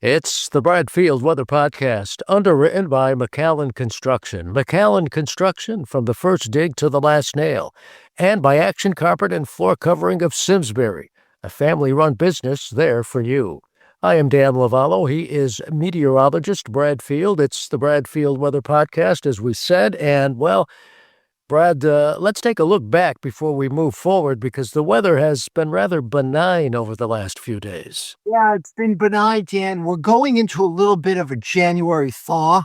It's the Bradfield Weather Podcast, underwritten by McAllen Construction. McAllen Construction, from the first dig to the last nail. And by Action Carpet and Floor Covering of Simsbury, a family-run business there for you. I am Dan Lovallo. He is meteorologist Bradfield. It's the Bradfield Weather Podcast, as we said. And, well, Brad, let's take a look back before we move forward, because the weather has been rather benign over the last few days. Yeah, it's been benign, Dan. We're going into a little bit of a January thaw.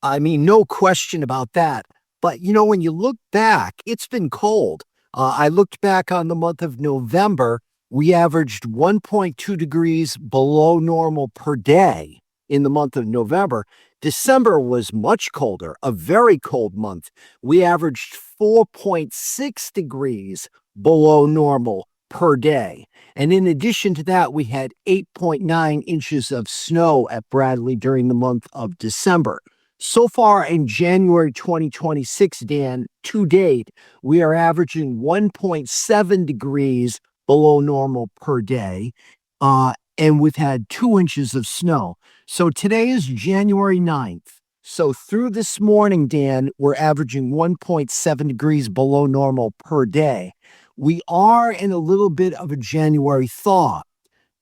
I mean, no question about that. But, when you look back, it's been cold. I looked back on the month of November. We averaged 1.2 degrees below normal per day in the month of November. December was much colder, a very cold month. We averaged 4.6 degrees below normal per day. And in addition to that, we had 8.9 inches of snow at Bradley during the month of December. So far in January 2026, Dan, to date, we are averaging 1.7 degrees below normal per day. And we've had 2 inches of snow. So today is January 9th. So through this morning, Dan, we're averaging 1.7 degrees below normal per day. We are in a little bit of a January thaw.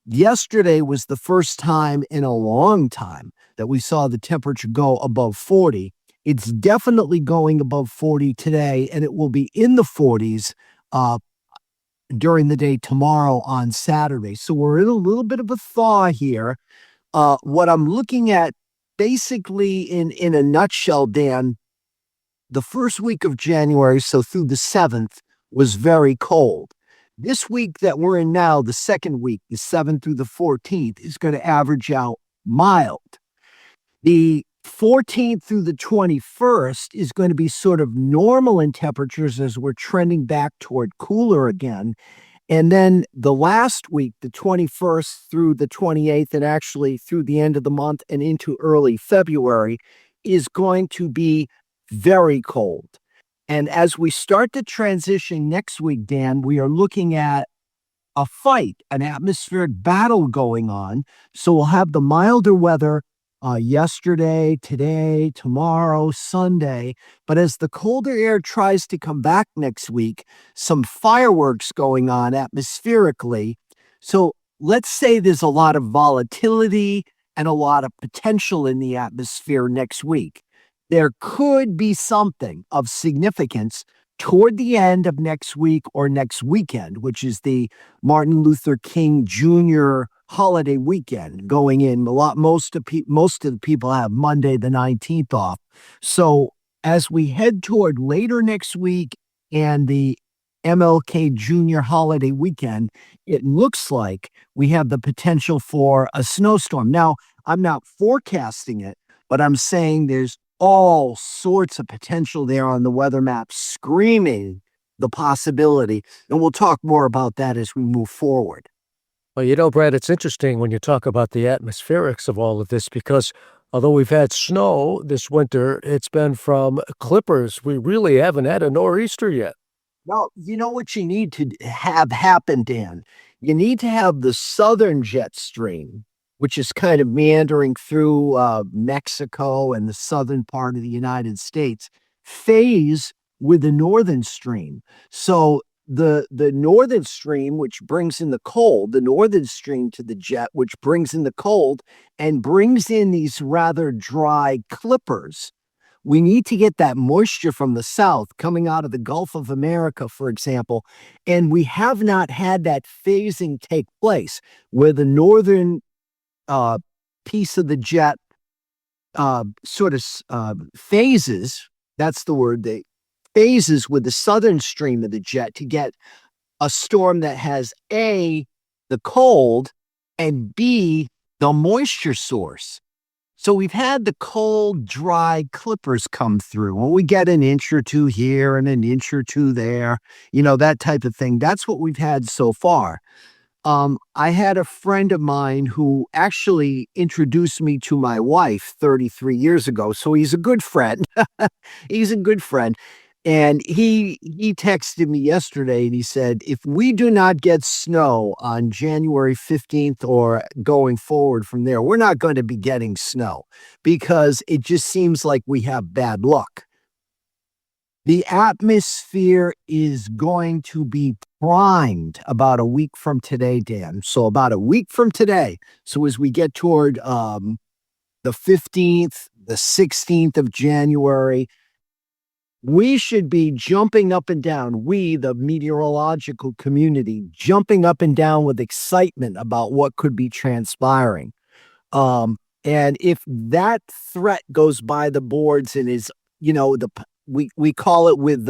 Yesterday was the first time in a long time that we saw the temperature go above 40. It's definitely going above 40 today, and it will be in the 40s during the day tomorrow on Saturday. So we're in a little bit of a thaw here. What I'm looking at basically in a nutshell, Dan, the first week of January, so through the 7th, was very cold. This week that we're in now, the second week, the 7th through the 14th, is going to average out mild. The 14th through the 21st is going to be sort of normal in temperatures as we're trending back toward cooler again. And then the last week, the 21st through the 28th, and actually through the end of the month and into early February, is going to be very cold. And as we start to transition next week, Dan, we are looking at a fight, an atmospheric battle going on. So we'll have the milder weather yesterday, today, tomorrow, Sunday. But as the colder air tries to come back next week, some fireworks going on atmospherically. So let's say there's a lot of volatility and a lot of potential in the atmosphere next week. There could be something of significance toward the end of next week or next weekend, which is the Martin Luther King Jr. holiday weekend going in. Most of the people have Monday the 19th off. So as we head toward later next week and the MLK Jr. holiday weekend, it looks like we have the potential for a snowstorm. Now, I'm not forecasting it, but I'm saying there's all sorts of potential there on the weather map, screaming the possibility. And we'll talk more about that as we move forward. Well, Brad, it's interesting when you talk about the atmospherics of all of this, because although we've had snow this winter, it's been from clippers. We really haven't had a nor'easter yet. Now, you know what you need to have happen, Dan? You need to have the southern jet stream, which is kind of meandering through Mexico and the southern part of the United States, phase with the northern stream. So the northern stream, which brings in the cold, the northern stream to the jet, which brings in the cold and brings in these rather dry clippers. We need to get that moisture from the south coming out of the Gulf of America, for example. And we have not had that phasing take place where the northern piece of the jet phases, that's the word, they phases with the southern stream of the jet to get a storm that has A, the cold, and B, the moisture source. So we've had the cold, dry clippers come through. Well, we get an inch or two here and an inch or two there, that type of thing. That's what we've had so far. I had a friend of mine who actually introduced me to my wife 33 years ago. So he's a good friend. He's a good friend. And he texted me yesterday and he said, if we do not get snow on January 15th or going forward from there, we're not going to be getting snow because it just seems like we have bad luck. The atmosphere is going to be primed about a week from today, Dan. So about a week from today. So as we get toward the 15th, the 16th of January, we should be jumping up and down. We, the meteorological community, jumping up and down with excitement about what could be transpiring. And if that threat goes by the boards and is, we call it with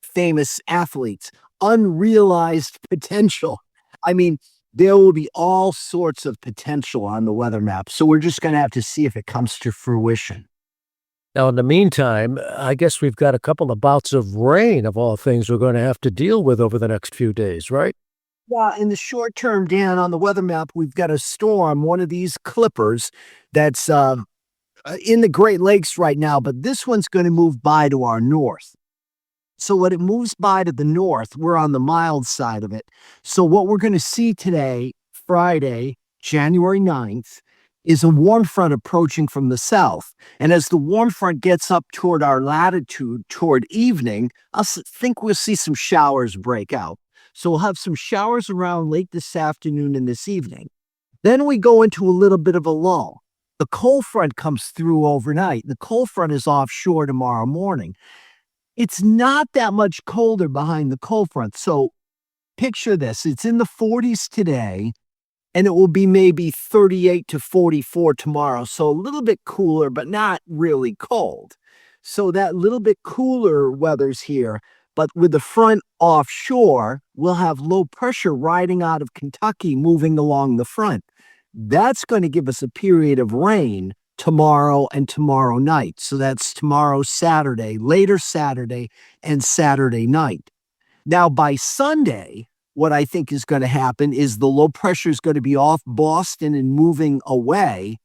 famous athletes, unrealized potential. I mean, there will be all sorts of potential on the weather map. So we're just going to have to see if it comes to fruition. Now, in the meantime, I guess we've got a couple of bouts of rain, of all things, we're going to have to deal with over the next few days, right? Yeah, in the short term, Dan, on the weather map, we've got a storm, one of these clippers that's in the Great Lakes right now, but this one's going to move by to our north. So when it moves by to the north, we're on the mild side of it. So what we're going to see today, Friday, January 9th, is a warm front approaching from the south. And as the warm front gets up toward our latitude, toward evening, think we'll see some showers break out. So we'll have some showers around late this afternoon and this evening. Then we go into a little bit of a lull. The cold front comes through overnight. The cold front is offshore tomorrow morning. It's not that much colder behind the cold front. So picture this. It's in the 40s today, and it will be maybe 38 to 44 tomorrow. So a little bit cooler, but not really cold. So that little bit cooler weather's here. But with the front offshore, we'll have low pressure riding out of Kentucky moving along the front. That's going to give us a period of rain tomorrow and tomorrow night. So that's tomorrow, Saturday, later Saturday, and Saturday night. Now, by Sunday, what I think is going to happen is the low pressure is going to be off Boston and moving away.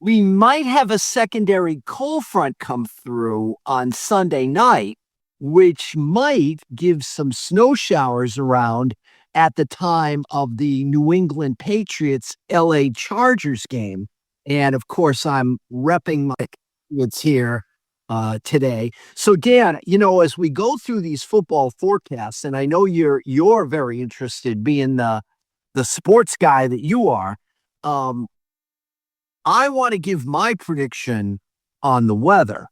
We might have a secondary cold front come through on Sunday night, which might give some snow showers around at the time of the New England Patriots LA Chargers game. And of course, I'm repping my Patriots here today. So Dan, as we go through these football forecasts, and I know you're very interested being the sports guy that you are, I want to give my prediction on the weather,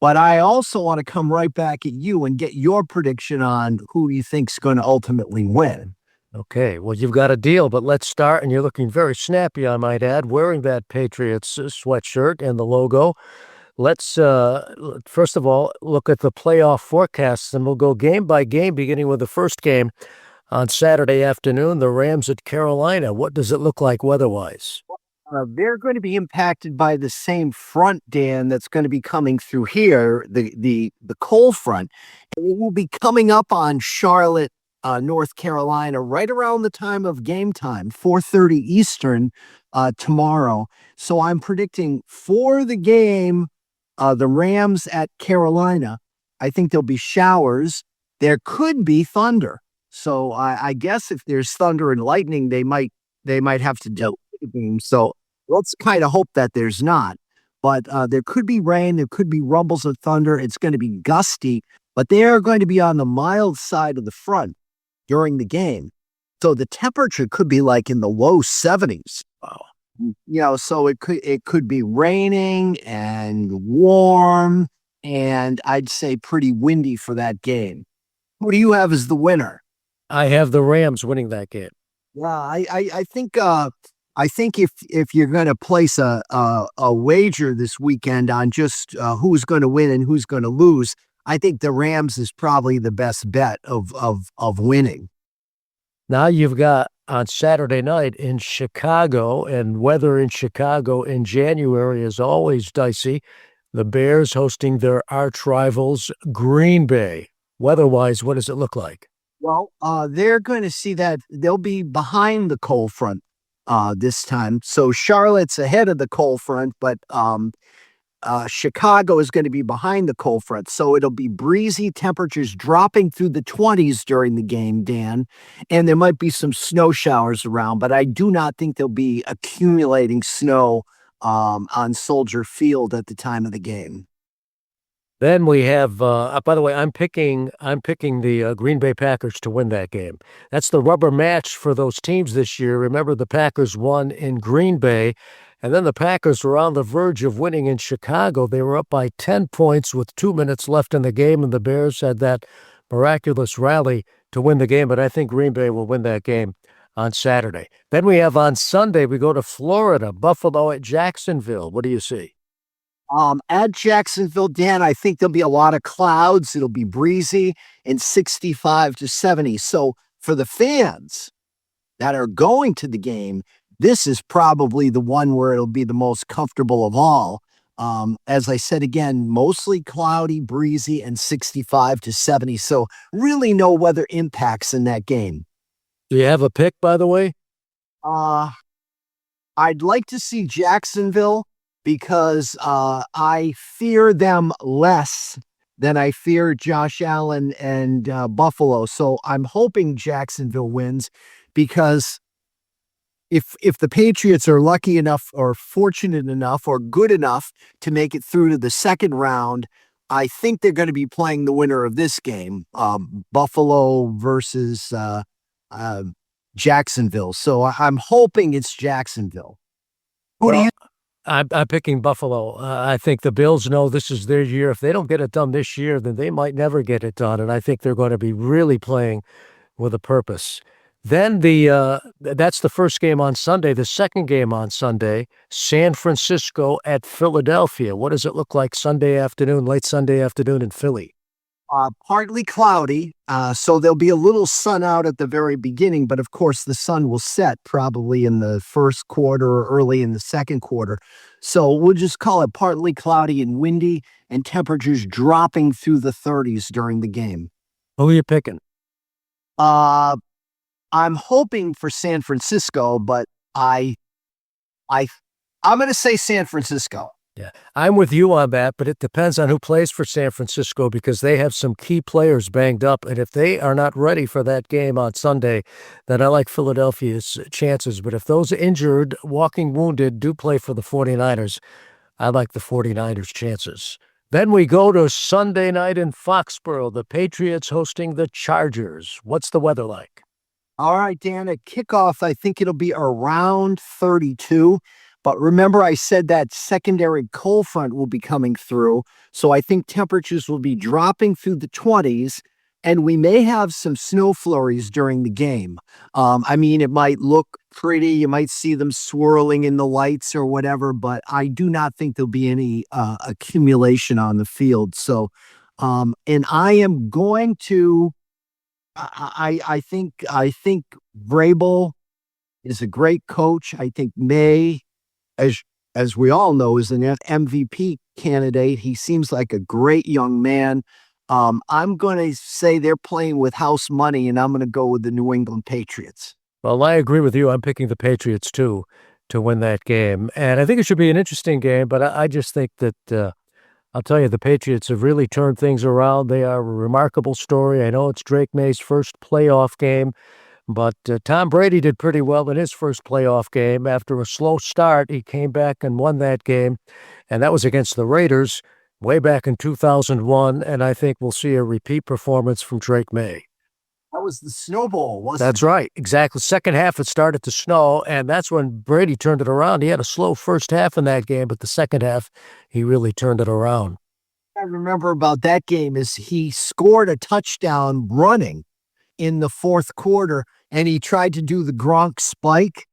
but I also want to come right back at you and get your prediction on who you think's going to ultimately win. Okay, well, you've got a deal, but let's start, and you're looking very snappy, I might add, wearing that Patriots sweatshirt and the logo. Let's, first of all, look at the playoff forecasts, and we'll go game by game, beginning with the first game on Saturday afternoon, the Rams at Carolina. What does it look like weather-wise? They're going to be impacted by the same front, Dan, that's going to be coming through here, the cold front. It will be coming up on Charlotte, North Carolina, right around the time of game time, 4:30 Eastern tomorrow. So I'm predicting for the game, the Rams at Carolina, I think there'll be showers. There could be thunder. So I guess if there's thunder and lightning, they might have to do the game. So let's kind of hope that there's not. But there could be rain. There could be rumbles of thunder. It's going to be gusty, but they are going to be on the mild side of the front during the game. So the temperature could be like in the low 70s. Wow. So it could be raining and warm, and I'd say pretty windy for that game. Who do you have as the winner? I have the Rams winning that game. Yeah, I think if you're going to place a wager this weekend on just who's going to win and who's going to lose, I think the Rams is probably the best bet of winning. Now you've got on Saturday night in Chicago, and weather in Chicago in January is always dicey. The Bears hosting their arch rivals, Green Bay. Weather-wise, what does it look like? Well, they're going to see that they'll be behind the cold front this time. So Charlotte's ahead of the cold front, but Chicago is going to be behind the cold front, so it'll be breezy, temperatures dropping through the 20s during the game, Dan, and there might be some snow showers around, but I do not think there'll be accumulating snow on Soldier Field at the time of the game. Then we have, by the way, I'm picking the Green Bay Packers to win that game. That's the rubber match for those teams this year. Remember, the Packers won in Green Bay, and then the Packers were on the verge of winning in Chicago. They were up by 10 points with 2 minutes left in the game, and the Bears had that miraculous rally to win the game. But I think Green Bay will win that game on Saturday. Then we have on Sunday, we go to Florida, Buffalo at Jacksonville. What do you see? At Jacksonville, Dan, I think there'll be a lot of clouds. It'll be breezy and 65 to 70. So for the fans that are going to the game, this is probably the one where it'll be the most comfortable of all. As I said again, mostly cloudy, breezy, and 65 to 70. So really no weather impacts in that game. Do you have a pick, by the way? Uh, I'd like to see Jacksonville because I fear them less than I fear Josh Allen and Buffalo. So I'm hoping Jacksonville wins because if the Patriots are lucky enough or fortunate enough or good enough to make it through to the second round, I think they're going to be playing the winner of this game, Buffalo versus Jacksonville. So I'm hoping it's Jacksonville. Who do Well, you? I'm picking Buffalo. I think the Bills know this is their year. If they don't get it done this year, then they might never get it done. And I think they're going to be really playing with a purpose. Then that's the first game on Sunday. The second game on Sunday, San Francisco at Philadelphia. What does it look like Sunday afternoon, late Sunday afternoon in Philly? Partly cloudy, so there'll be a little sun out at the very beginning, but of course the sun will set probably in the first quarter or early in the second quarter. So we'll just call it partly cloudy and windy, and temperatures dropping through the 30s during the game. Who are you picking? Uh, I'm hoping for San Francisco, but I, I'm going to say San Francisco. Yeah, I'm with you on that, but it depends on who plays for San Francisco because they have some key players banged up. And if they are not ready for that game on Sunday, then I like Philadelphia's chances. But if those injured, walking wounded, do play for the 49ers, I like the 49ers' chances. Then we go to Sunday night in Foxborough, the Patriots hosting the Chargers. What's the weather like? All right, Dan, at kickoff, I think it'll be around 32. But remember, I said that secondary cold front will be coming through. So I think temperatures will be dropping through the 20s, and we may have some snow flurries during the game. I mean, it might look pretty. You might see them swirling in the lights or whatever, but I do not think there'll be any accumulation on the field. So, and I am going to. I think Vrabel is a great coach. I think May, as as we all know, is an MVP candidate. He seems like a great young man. I'm going to say they're playing with house money, and I'm going to go with the New England Patriots. Well, I agree with you. I'm picking the Patriots too to win that game. And I think it should be an interesting game, but I just think that I'll tell you, the Patriots have really turned things around. They are a remarkable story. I know it's Drake May's first playoff game, but Tom Brady did pretty well in his first playoff game. After a slow start, he came back and won that game, and that was against the Raiders way back in 2001, and I think we'll see a repeat performance from Drake May. That was the snowball, wasn't That's right. Exactly. Second half, it started to snow, and that's when Brady turned it around. He had a slow first half in that game, but the second half, he really turned it around. I remember about that game is he scored a touchdown running in the fourth quarter, and he tried to do the Gronk spike,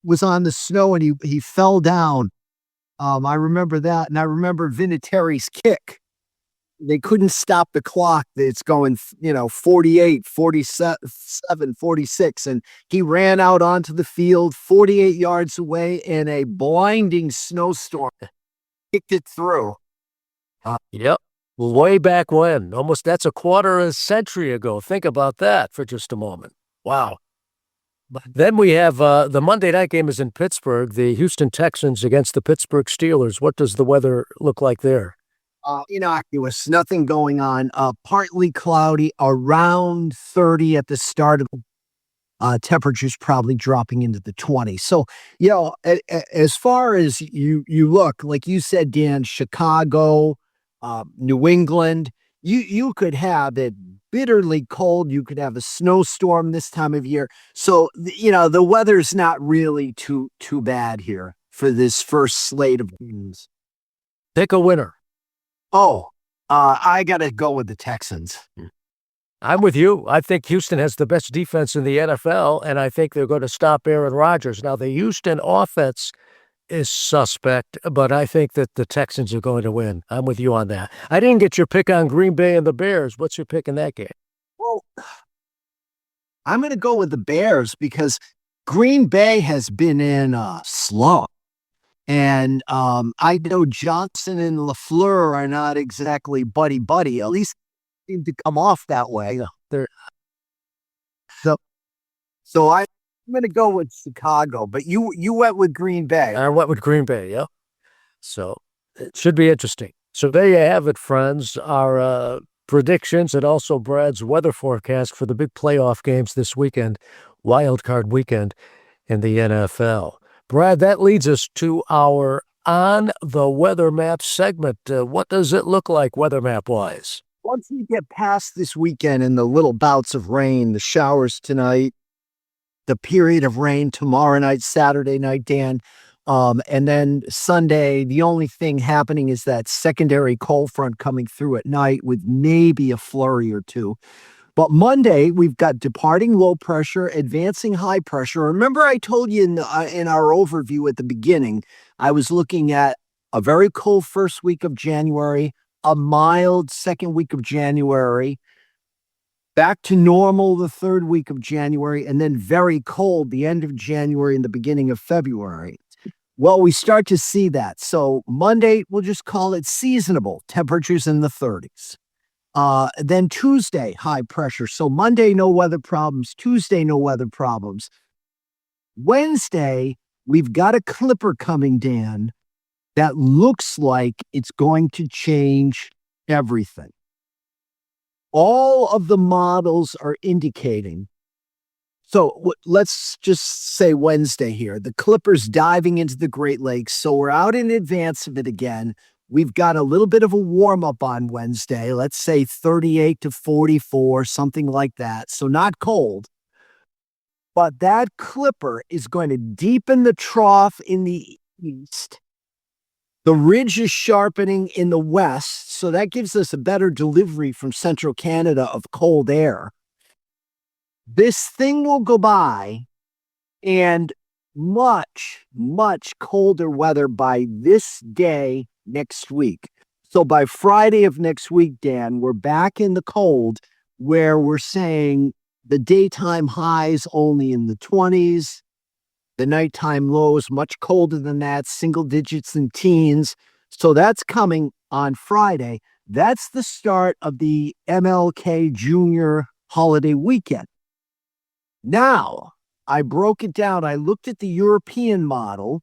was on the snow, and he fell down. I remember that, and I remember Vinatieri's kick. They couldn't stop the clock. It's going, 48, 47, 46, and he ran out onto the field 48 yards away in a blinding snowstorm, kicked it through. Yep. Way back when. Almost that's a quarter of a century ago. Think about that for just a moment. Wow. Then we have the Monday night game is in Pittsburgh, the Houston Texans against the Pittsburgh Steelers. What does the weather look like there? Innocuous, nothing going on. Partly cloudy, around 30 at the start of temperatures probably dropping into the 20s. So, as far as you look, like you said, Dan, Chicago, New England, you could have it bitterly cold. You could have a snowstorm this time of year. So, the weather's not really too bad here for this first slate of games. Pick a winner. Oh, I got to go with the Texans. I'm with you. I think Houston has the best defense in the NFL, and I think they're going to stop Aaron Rodgers. Now, the Houston offense is suspect, but I think that the Texans are going to win. I'm with you on that. I didn't get your pick on Green Bay and the Bears. What's your pick in that game? Well, I'm going to go with the Bears because Green Bay has been in a slump. And I know Johnson and LaFleur are not exactly buddy-buddy. At least seem to come off that way. They're So I'm going to go with Chicago, but you went with Green Bay. I went with Green Bay, yeah. So it should be interesting. So there you have it, friends. Our predictions and also Brad's weather forecast for the big playoff games this weekend, wild card weekend in the NFL. Brad, that leads us to our On the Weather Map segment. What does it look like weather map-wise? Once we get past this weekend and the little bouts of rain, the showers tonight, the period of rain tomorrow night, Saturday night, Dan, and then Sunday, the only thing happening is that secondary cold front coming through at night with maybe a flurry or two. But Monday, we've got departing low pressure, advancing high pressure. Remember I told you in our overview at the beginning, I was looking at a very cold first week of January, a mild second week of January, back to normal the third week of January, and then very cold the end of January and the beginning of February. Well, we start to see that. So Monday, we'll just call it seasonable, temperatures in the 30s. Then Tuesday, high pressure. So Monday, no weather problems. Tuesday, no weather problems. Wednesday, we've got a clipper coming, Dan, that looks like it's going to change everything. All of the models are indicating. So let's just say Wednesday here. The clipper's diving into the Great Lakes. So we're out in advance of it again. We've got a little bit of a warm-up on Wednesday, let's say 38 to 44, something like that. So not cold. But that clipper is going to deepen the trough in the east. The ridge is sharpening in the west, so that gives us a better delivery from central Canada of cold air. This thing will go by, and much, much colder weather by this day next week. So by Friday of next week, Dan, we're back in the cold where we're saying the daytime highs only in the 20s, the nighttime lows much colder than that, single digits and teens. So that's coming on Friday. That's the start of the MLK Jr. holiday weekend. Now, I broke it down. I looked at the European model.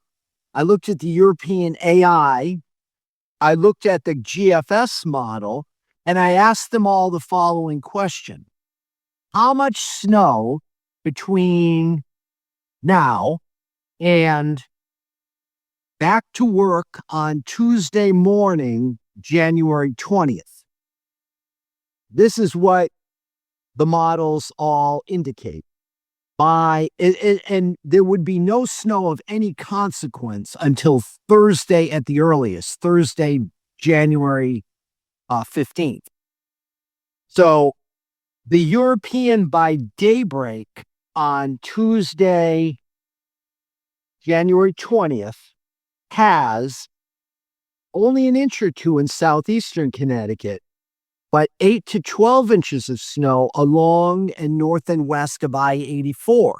I looked at the European AI. I looked at the GFS model, and I asked them all the following question. How much snow between now and back to work on Tuesday morning, January 20th? This is what the models all indicate. And there would be no snow of any consequence until Thursday at the earliest, Thursday, January 15th. So the European by daybreak on Tuesday, January 20th, has only an inch or two in southeastern Connecticut, but 8 to 12 inches of snow along and north and west of I-84.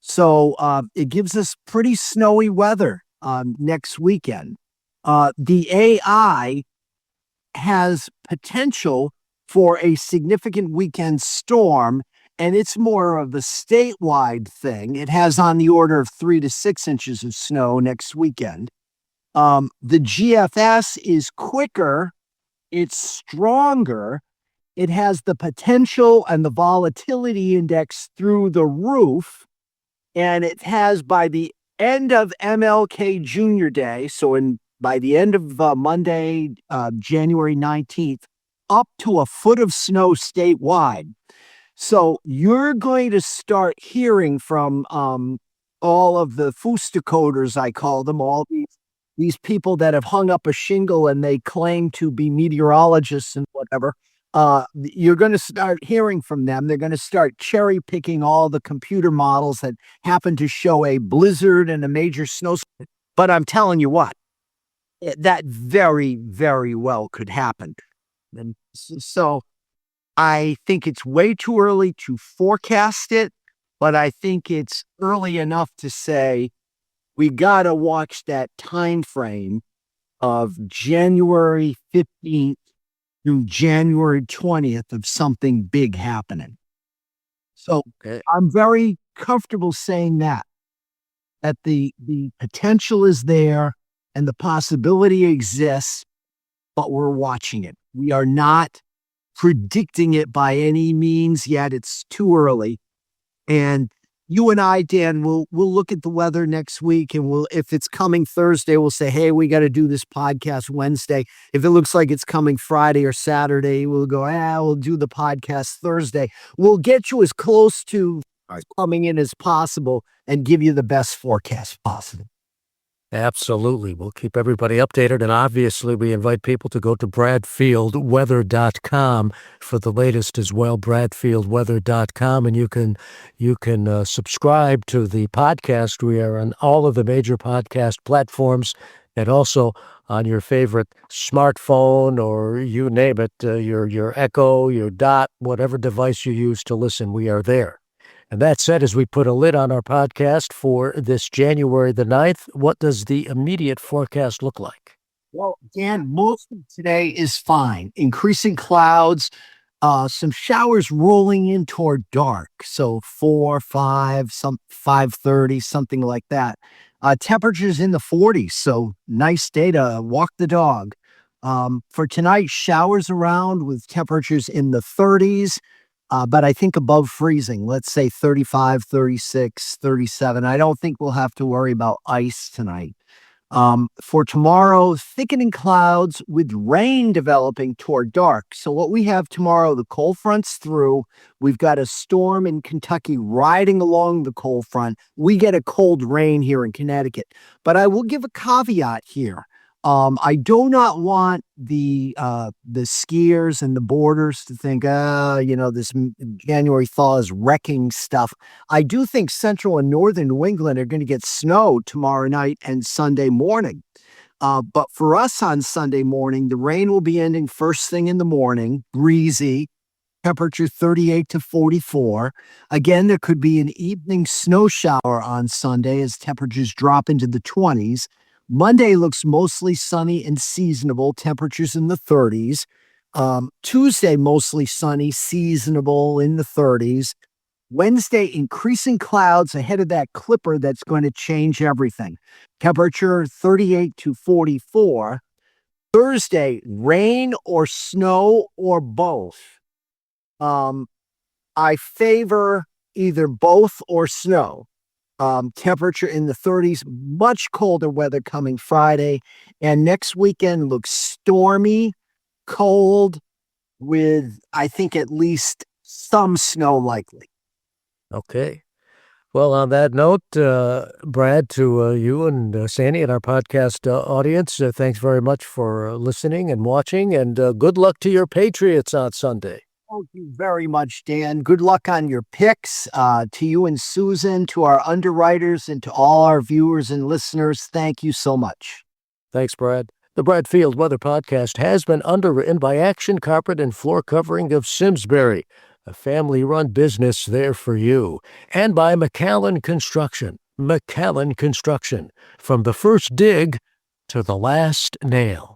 So it gives us pretty snowy weather next weekend. The AI has potential for a significant weekend storm and it's more of a statewide thing. It has on the order of 3 to 6 inches of snow next weekend. The GFS is quicker, it's stronger, it has the potential and the volatility index through the roof, and it has by the end of MLK Junior Day, by the end of Monday, January 19th, up to a foot of snow statewide. So you're going to start hearing from all of the Fusticoders, I call them, all these people that have hung up a shingle and they claim to be meteorologists and whatever. You're going to start hearing from them. They're going to start cherry picking all the computer models that happen to show a blizzard and a major snowstorm. But I'm telling you what, that very, very well could happen. And so I think it's way too early to forecast it, but I think it's early enough to say we got to watch that time frame of January 15th through January 20th of something big happening. So I'm very comfortable saying that the potential is there and the possibility exists, but we're watching it. We are not predicting it by any means yet. It's too early. And you and I, Dan, we'll look at the weather next week, and if it's coming Thursday, we'll say, hey, we got to do this podcast Wednesday. If it looks like it's coming Friday or Saturday, we'll go, we'll do the podcast Thursday. We'll get you as close to coming in as possible and give you the best forecast possible. Absolutely. We'll keep everybody updated. And obviously, we invite people to go to bradfieldweather.com for the latest as well, bradfieldweather.com. And you can subscribe to the podcast. We are on all of the major podcast platforms and also on your favorite smartphone or you name it, your Echo, your Dot, whatever device you use to listen, we are there. And that said, as we put a lid on our podcast for this January the 9th, what does the immediate forecast look like? Well, Dan, most of today is fine. Increasing clouds, some showers rolling in toward dark. So 4, 5, 5:30, something like that. Temperatures in the 40s. So nice day to walk the dog. For tonight, showers around with temperatures in the 30s. But I think above freezing, let's say 35, 36, 37. I don't think we'll have to worry about ice tonight. For tomorrow, thickening clouds with rain developing toward dark. So what we have tomorrow, the cold front's through. We've got a storm in Kentucky riding along the cold front. We get a cold rain here in Connecticut. But I will give a caveat here. I do not want the skiers and the boarders to think, this January thaw is wrecking stuff. I do think central and northern New England are going to get snow tomorrow night and Sunday morning. But for us on Sunday morning, the rain will be ending first thing in the morning, breezy, temperature 38 to 44. Again, there could be an evening snow shower on Sunday as temperatures drop into the 20s. Monday looks mostly sunny and seasonable, temperatures in the 30s. Tuesday, mostly sunny, seasonable in the 30s. Wednesday, increasing clouds ahead of that clipper that's going to change everything. Temperature 38 to 44. Thursday, rain or snow or both. I favor either both or snow. Temperature in the 30s, much colder weather coming Friday. And next weekend looks stormy, cold, with, I think, at least some snow likely. Okay. Well, on that note, Brad, to you and Sandy and our podcast audience, thanks very much for listening and watching, and good luck to your Patriots on Sunday. Thank you very much, Dan. Good luck on your picks. To you and Susan, to our underwriters, and to all our viewers and listeners, thank you so much. Thanks, Brad. The Bradfield Weather Podcast has been underwritten by Action Carpet and Floor Covering of Simsbury, a family-run business there for you, and by McAllen Construction. McAllen Construction, from the first dig to the last nail.